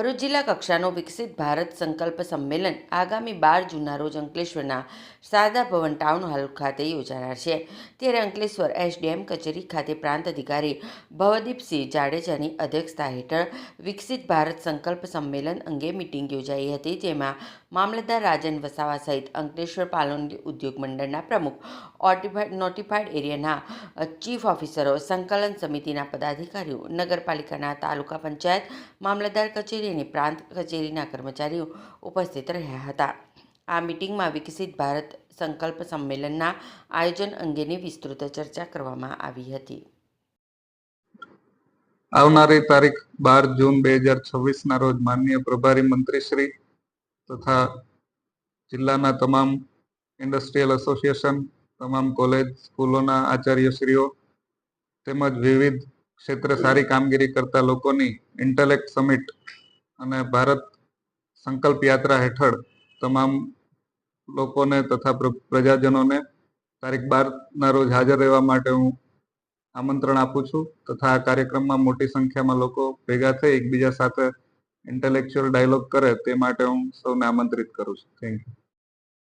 ભરૂચ જિલ્લા કક્ષાનો વિકસિત ભારત સંકલ્પ સંમેલન આગામી 12 જૂનના રોજ અંકલેશ્વરના શારદા ભવન ટાઉન હોલ ખાતે યોજાનાર છે. ત્યારે અંકલેશ્વર એસડીએમ કચેરી ખાતે પ્રાંત અધિકારી ભવદીપસિંહ જાડેજાની અધ્યક્ષતા હેઠળ વિકસિત ભારત સંકલ્પ સંમેલન અંગે મીટિંગ યોજાઈ હતી. જેમાં મામલતદાર રાજન વસાવા સહિત અંકલેશ્વર પાલોડી ઉદ્યોગ મંડળના પ્રમુખ, નોટિફાઈડ એરિયાના ચીફ ઓફિસરો, સંકલન સમિતિના પદાધિકારીઓ, નગરપાલિકાના તાલુકા પંચાયત, મામલતદાર કચેરી અને પ્રાંત કચેરીના કર્મચારીઓ ઉપસ્થિત રહ્યા હતા. આ મીટિંગમાં વિકસિત ભારત સંકલ્પ સંમેલનના આયોજન અંગેની વિસ્તૃત ચર્ચા કરવામાં આવી હતી. આવનારી તારીખ 12 જૂન 2026 ના રોજ માનનીય પ્રભારી મંત્રીશ્રી તથા જિલ્લાના તમામ ઇન્ડસ્ટ્રીયલ એસોસિએશન, તમામ કોલેજ સ્કૂલોના આચાર્યશ્રીઓ તેમજ વિવિધ ક્ષેત્રે સારી કામગીરી કરતા લોકોની ઇન્ટેલેક્ટ સમિટ અને ભારત સંકલ્પ યાત્રા હેઠળ તમામ લોકોને તથા પ્રજાજનોને તારીખ 12ના રોજ હાજર રહેવા માટે હું આમંત્રણ આપું છું તથા આ કાર્યક્રમમાં મોટી સંખ્યામાં લોકો ભેગા થઈ એકબીજા સાથે ઇન્ટેલેક્ચ્યુઅલ ડાયલોગ કરે તે માટે હું સૌને આમંત્રિત કરું છું. Thank you.